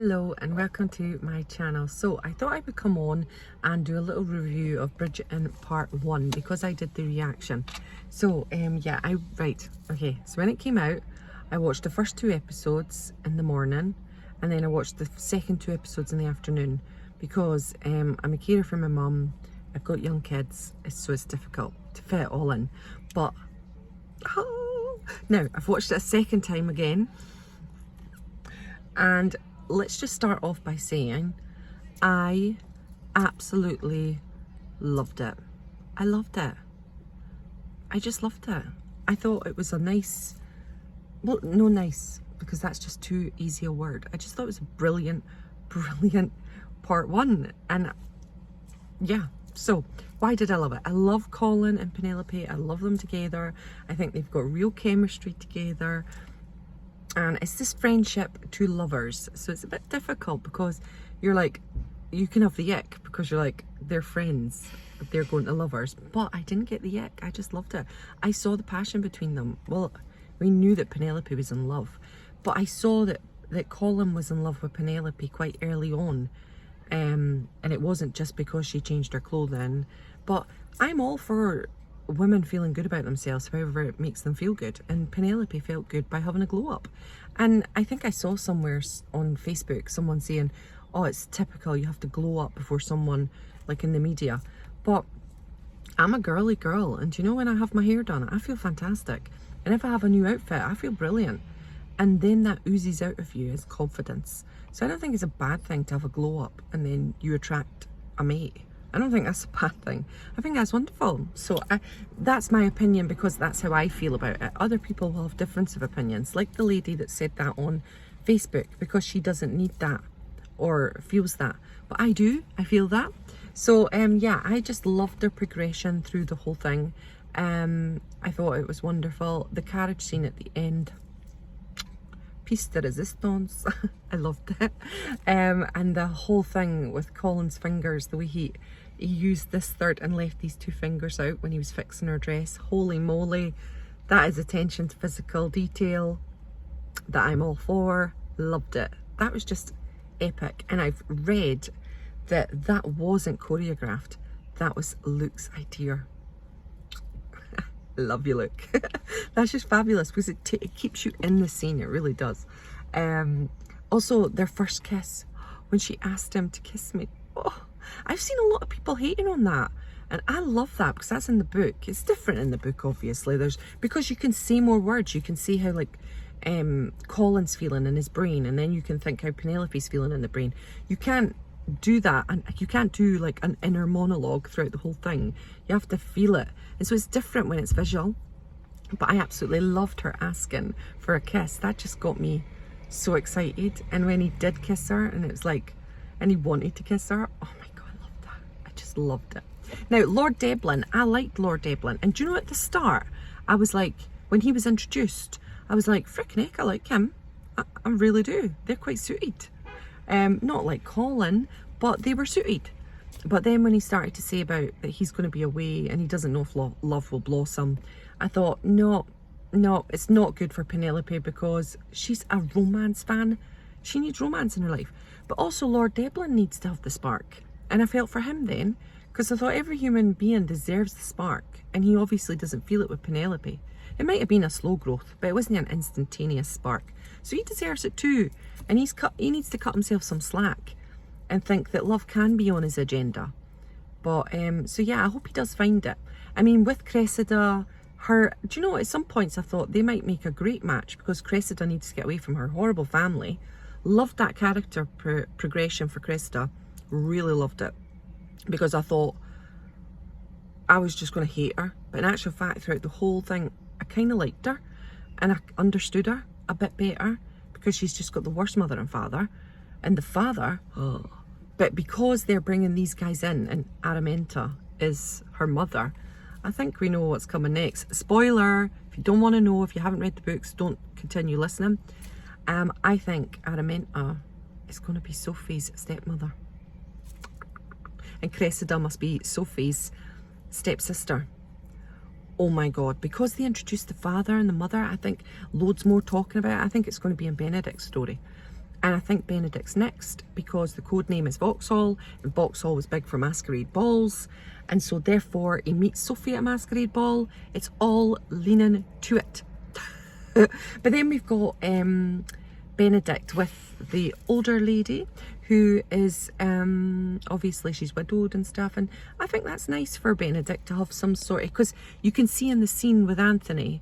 Hello and welcome to my channel. So I thought I would come on and do a little review of Bridgerton part 1 because I did the reaction. So okay, so when it came out I watched the first 2 episodes in the morning and then I watched the second 2 episodes in the afternoon because I'm a carer for my mum. I've got young kids, so it's difficult to fit it all in, but now I've watched it a second time again, and let's just start off by saying I absolutely loved it. I loved it. I just loved it. I thought it was a nice, well, no nice, because that's just too easy a word. I just thought it was a brilliant part 1. And yeah, so why did I love it? I love Colin and Penelope. I love them together. I think they've got real chemistry together. And it's this friendship to lovers, so it's a bit difficult because you're like, you can have the ick because you're like, they're friends, they're going to lovers, but I didn't get the ick. I just loved it. I saw the passion between them. Well, we knew that Penelope was in love, but I saw that Colin was in love with Penelope quite early on, and it wasn't just because she changed her clothing. But I'm all for women feeling good about themselves, however it makes them feel good, and Penelope felt good by having a glow up. And I think I saw somewhere on Facebook someone saying, oh, it's typical, you have to glow up before someone, like in the media. But I'm a girly girl, and you know, when I have my hair done I feel fantastic, and if I have a new outfit I feel brilliant, and then that oozes out of you as confidence. So I don't think it's a bad thing to have a glow up and then you attract a mate. I don't think that's a bad thing. I think that's wonderful. So that's my opinion because that's how I feel about it. Other people will have difference of opinions, like the lady that said that on Facebook, because she doesn't need that or feels that. But I do, I feel that. So yeah, I just loved their progression through the whole thing. I thought it was wonderful. The carriage scene at the end, piece de resistance. I loved it. And the whole thing with Colin's fingers, the way he used this third and left these 2 fingers out when he was fixing her dress. Holy moly, that is attention to physical detail that I'm all for. Loved it. That was just epic. And I've read that that wasn't choreographed, that was Luke's idea. Love you, Luke. That's just fabulous because it keeps you in the scene. It really does. Also, their first kiss, when she asked him to kiss me. Oh, I've seen a lot of people hating on that, and I love that because that's in the book. It's different in the book, obviously. Because you can say more words. You can see how like Colin's feeling in his brain, and then you can think how Penelope's feeling in the brain. You can't do that, and you can't do like an inner monologue throughout the whole thing. You have to feel it, and so it's different when it's visual. But I absolutely loved her asking for a kiss. That just got me so excited. And when he did kiss her, and it was like, and he wanted to kiss her, oh my god, I loved that. I just loved it. Now, Lord Deblin, I liked Lord Deblin, and do you know, at the start I was like, when he was introduced, I was like, frickin' heck, I like him. I really do. They're quite suited. Not like Colin, but they were suited. But then when he started to say about that he's going to be away and he doesn't know if love will blossom, I thought, no, it's not good for Penelope because she's a romance fan. She needs romance in her life. But also Lord Deblin needs to have the spark. And I felt for him then, because I thought every human being deserves the spark, and he obviously doesn't feel it with Penelope. It might have been a slow growth, but it wasn't an instantaneous spark. So he deserves it too. And he needs to cut himself some slack and think that love can be on his agenda. But so yeah, I hope he does find it. I mean, with Cressida, do you know, at some points I thought they might make a great match because Cressida needs to get away from her horrible family. Loved that character progression for Cressida. Really loved it, because I thought I was just going to hate her, but in actual fact throughout the whole thing I kind of liked her, and I understood her a bit better because she's just got the worst mother and father, and the father, oh. But because they're bringing these guys in and Araminta is her mother, I think we know what's coming next. Spoiler, if you don't want to know, if you haven't read the books, don't continue listening. I think Araminta is going to be Sophie's stepmother. And Cressida must be Sophie's stepsister. Oh my god, because they introduced the father and the mother, I think loads more talking about it. I think it's going to be in Benedict's story. And I think Benedict's next because the code name is Vauxhall, and Vauxhall was big for masquerade balls. And so therefore he meets Sophie at a masquerade ball. It's all leaning to it. But then we've got Benedict with the older lady who is, obviously she's widowed and stuff. And I think that's nice for Benedict to have some sort of, because you can see in the scene with Anthony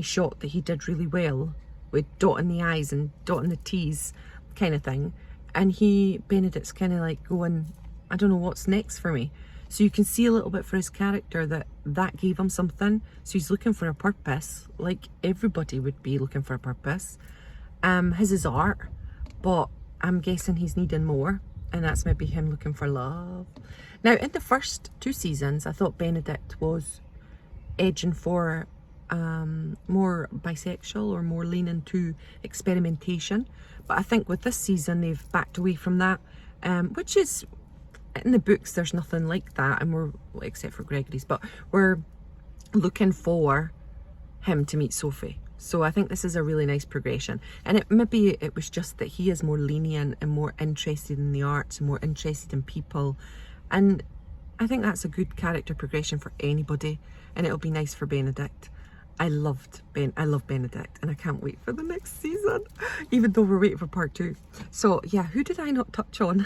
shot that he did really well with dotting the I's and dotting the T's kind of thing. And Benedict's kind of like going, I don't know what's next for me. So you can see a little bit for his character that gave him something. So he's looking for a purpose, like everybody would be looking for a purpose. His is art, but I'm guessing he's needing more, and that's maybe him looking for love. Now, in the first 2 seasons, I thought Benedict was edging for more bisexual or more leaning to experimentation. But I think with this season, they've backed away from that, which is, in the books, there's nothing like that, and we're, except for Gregory's, but we're looking for him to meet Sophie. So I think this is a really nice progression. And maybe it was just that he is more lenient and more interested in the arts and more interested in people. And I think that's a good character progression for anybody. And it'll be nice for Benedict. I love Benedict, and I can't wait for the next season, even though we're waiting for part 2. So yeah, who did I not touch on?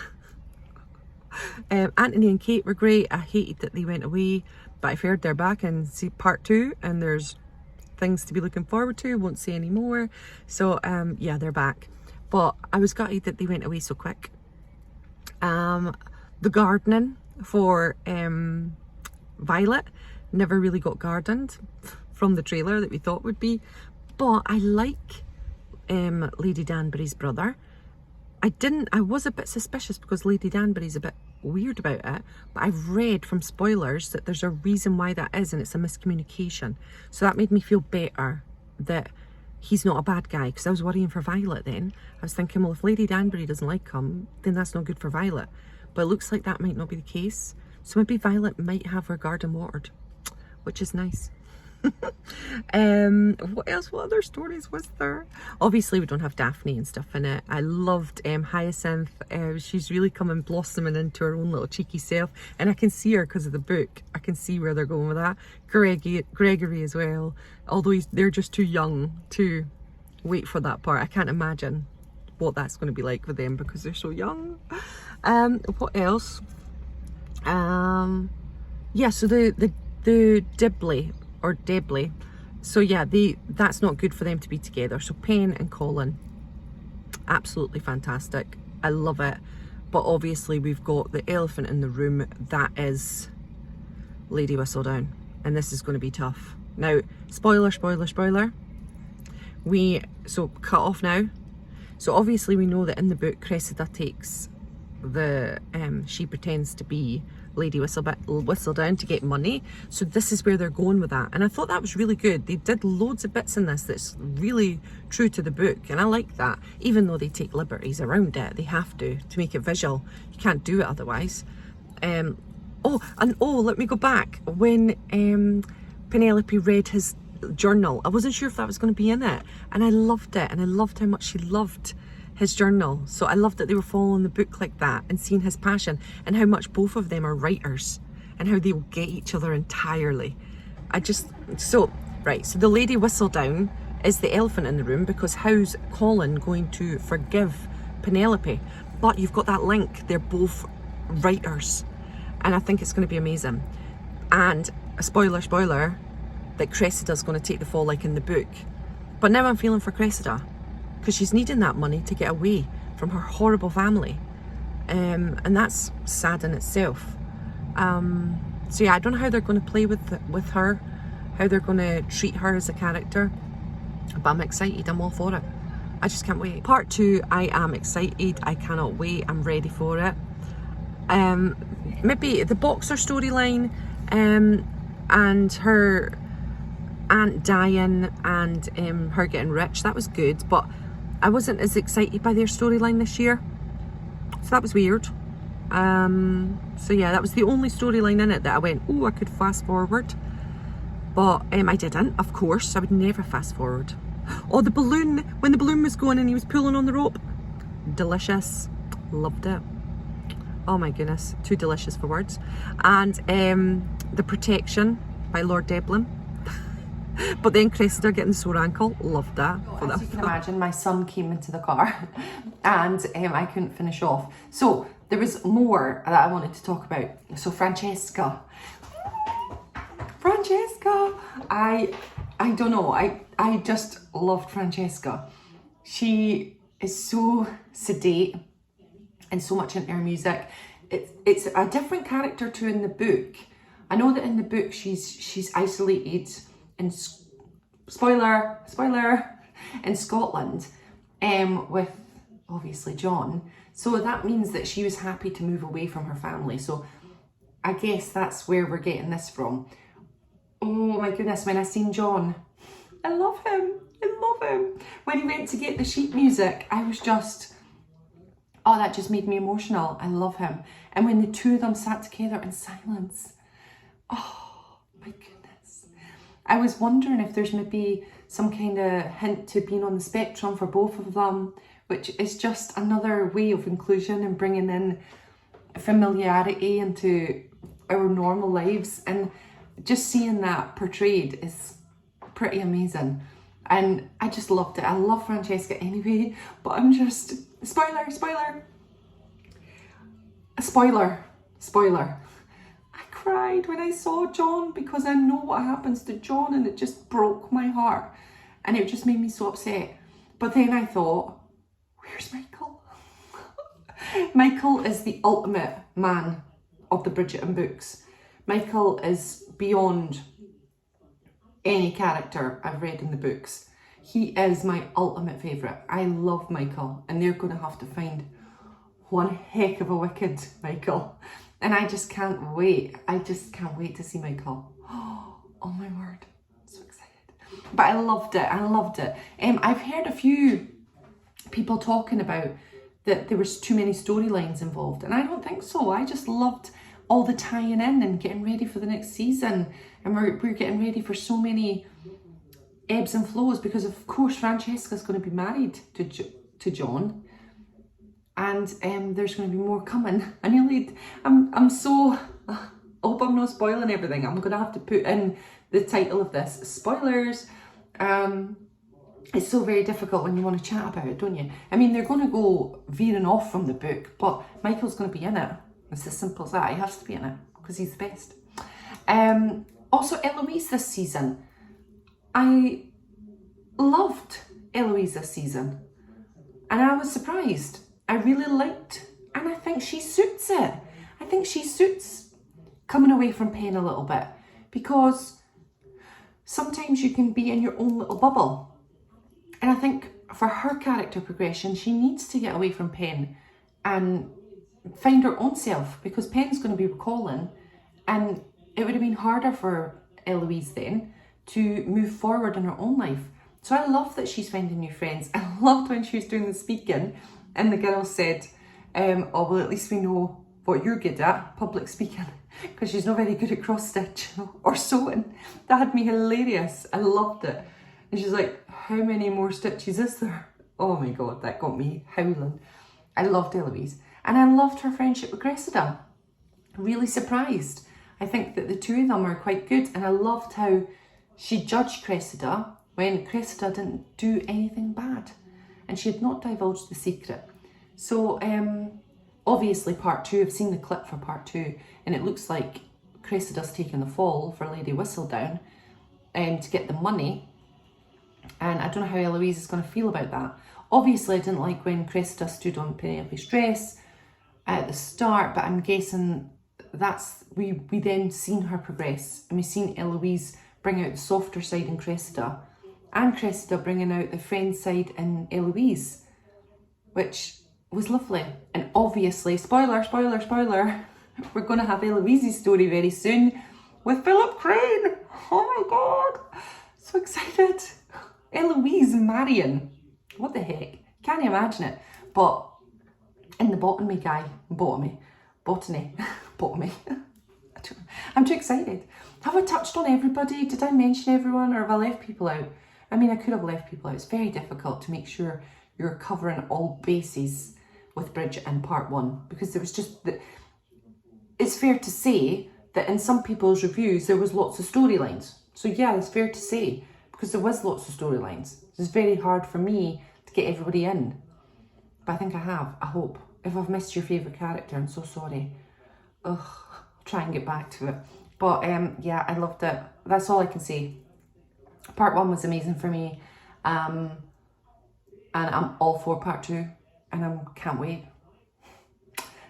Anthony and Kate were great. I hated that they went away, but I've heard they're back in part 2, and there's things to be looking forward to. Won't say any more. So yeah, they're back, but I was gutted that they went away so quick. The gardening for Violet never really got gardened from the trailer that we thought would be, but I like Lady Danbury's brother. I was a bit suspicious because Lady Danbury's a bit weird about it, but I've read from spoilers that there's a reason why that is, and it's a miscommunication. So that made me feel better that he's not a bad guy, because I was worrying for Violet then. I was thinking, well, if Lady Danbury doesn't like him, then that's not good for Violet. But it looks like that might not be the case. So maybe Violet might have her garden watered, which is nice. What else? What other stories was there? Obviously we don't have Daphne and stuff in it. I loved Hyacinth. She's really coming blossoming into her own little cheeky self, and I can see her because of the book. I can see where they're going with that. Gregory as well, although they're just too young to wait for that part. I can't imagine what that's going to be like for them because they're so young. What else? Yeah, so the Dibley or Debley, so yeah, that's not good for them to be together. So Pen and Colin, absolutely fantastic. I love it. But obviously we've got the elephant in the room, that is Lady Whistledown, and this is going to be tough. Now, spoiler, so cut off now. So obviously we know that in the book Cressida takes she pretends to be Lady Whistledown to get money. So this is where they're going with that, and I thought that was really good. They did loads of bits in this that's really true to the book, and I like that. Even though they take liberties around it, they have to make it visual. You can't do it otherwise. Let me go back. When Penelope read his journal, I wasn't sure if that was going to be in it, and I loved it, and I loved how much she loved his journal. So I love that they were following the book like that and seeing his passion, and how much both of them are writers and how they will get each other entirely. So the Lady Whistledown is the elephant in the room, because how's Colin going to forgive Penelope? But you've got that link, they're both writers, and I think it's going to be amazing. And a spoiler, that Cressida's going to take the fall like in the book. But now I'm feeling for Cressida, because she's needing that money to get away from her horrible family, and that's sad in itself. So yeah, I don't know how they're going to play with her, how they're going to treat her as a character, but I'm excited. I'm all for it. I just can't wait. Part 2, I am excited. I cannot wait. I'm ready for it. Maybe the boxer storyline, and her aunt dying, and her getting rich, that was good, but I wasn't as excited by their storyline this year, so that was weird. So yeah, that was the only storyline in it that I went, oh, I could fast forward, but I didn't. Of course, I would never fast forward. Oh, the balloon, when the balloon was going and he was pulling on the rope, delicious. Loved it. Oh my goodness, too delicious for words. And The Protection by Lord Deblin. But then Cressida getting the sore ankle, loved that. As you can imagine, my son came into the car and I couldn't finish off. So there was more that I wanted to talk about. So Francesca, I don't know, I just loved Francesca. She is so sedate and so much into her music. It's a different character to in the book. I know that in the book she's isolated in spoiler in Scotland with obviously John. So that means that she was happy to move away from her family. So I guess that's where we're getting this from. Oh my goodness, when I seen John, I love him. When he went to get the sheet music, I was just, oh, that just made me emotional. I love him. And when the two of them sat together in silence, oh my goodness. I was wondering if there's maybe some kind of hint to being on the spectrum for both of them, which is just another way of inclusion and bringing in familiarity into our normal lives. And just seeing that portrayed is pretty amazing. And I just loved it. I love Francesca anyway, but I'm just, spoiler. I cried when I saw John because I know what happens to John and it just broke my heart. And it just made me so upset. But then I thought, where's Michael? Michael is the ultimate man of the Bridgerton books. Michael is beyond any character I've read in the books. He is my ultimate favourite. I love Michael, and they're going to have to find one heck of a wicked Michael. And I just can't wait. I just can't wait to see Michael. Oh my word, I'm so excited. But I loved it. I've heard a few people talking about that there was too many storylines involved, and I don't think so. I just loved all the tying in and getting ready for the next season, and we're getting ready for so many ebbs and flows, because of course Francesca's going to be married to John, and there's going to be more coming. I'm so, I hope I'm not spoiling everything. I'm going to have to put in the title of this, spoilers. It's so very difficult when you want to chat about it, don't you? I mean, they're going to go veering off from the book, but Michael's going to be in it. It's as simple as that. He has to be in it because he's the best. Also, Eloise this season. I loved Eloise this season. And I was surprised. I really liked, and I think she suits it. I think she suits coming away from Pen a little bit, because sometimes you can be in your own little bubble. And I think for her character progression, she needs to get away from Pen and find her own self, because Pen's going to be recalling, and it would have been harder for Eloise then to move forward in her own life. So I love that she's finding new friends. I loved when she was doing the speaking and the girl said, oh well, at least we know what you're good at, public speaking, because she's not very good at cross stitch or sewing. That had me hilarious. I loved it. And she's like, how many more stitches is there? Oh my god, that got me howling. I loved Eloise. And I loved her friendship with Cressida. Really surprised. I think that the two of them are quite good, and I loved how she judged Cressida when Cressida didn't do anything bad and she had not divulged the secret. So obviously part 2, I've seen the clip for part 2, and it looks like Cressida's taking the fall for Lady Whistledown to get the money, and I don't know how Eloise is going to feel about that. Obviously I didn't like when Cressida stood on Penelope's dress at the start, but I'm guessing that's, we then seen her progress, and we've seen Eloise bring out the softer side in Cressida, and Cressida bringing out the friend side in Eloise, which was lovely. And obviously, spoiler, we're going to have Eloise's story very soon with Philip Crane. Oh my god, so excited. Eloise marrying, what the heck, can't imagine it. But in the botany guy, botany, I'm too excited. Have I touched on everybody? Did I mention everyone, or have I left people out? I mean, I could have left people out. It's very difficult to make sure you're covering all bases with Bridgerton Part 1, because there was just it's fair to say that in some people's reviews there was lots of storylines. So yeah, it's fair to say, because there was lots of storylines. It's very hard for me to get everybody in. But I think I have, I hope. If I've missed your favourite character, I'm so sorry. Ugh, I'll try and get back to it. But yeah, I loved it. That's all I can say. Part 1 was amazing for me. And I'm all for Part 2. And I can't wait.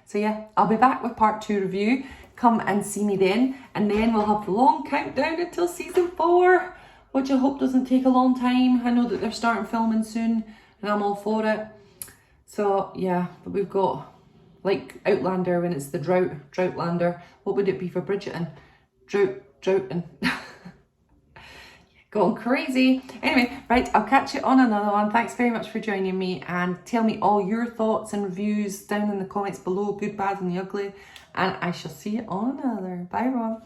So yeah, I'll be back with Part 2 review. Come and see me then. And then we'll have the long countdown until season 4. Which I hope doesn't take a long time. I know that they're starting filming soon. And I'm all for it. So yeah, but we've got like Outlander when it's the Droughtlander. What would it be for Bridgerton? Droughton. Going crazy. Anyway, right, I'll catch you on another one. Thanks very much for joining me, and tell me all your thoughts and reviews down in the comments below, good, bad and the ugly, and I shall see you on another. Bye everyone.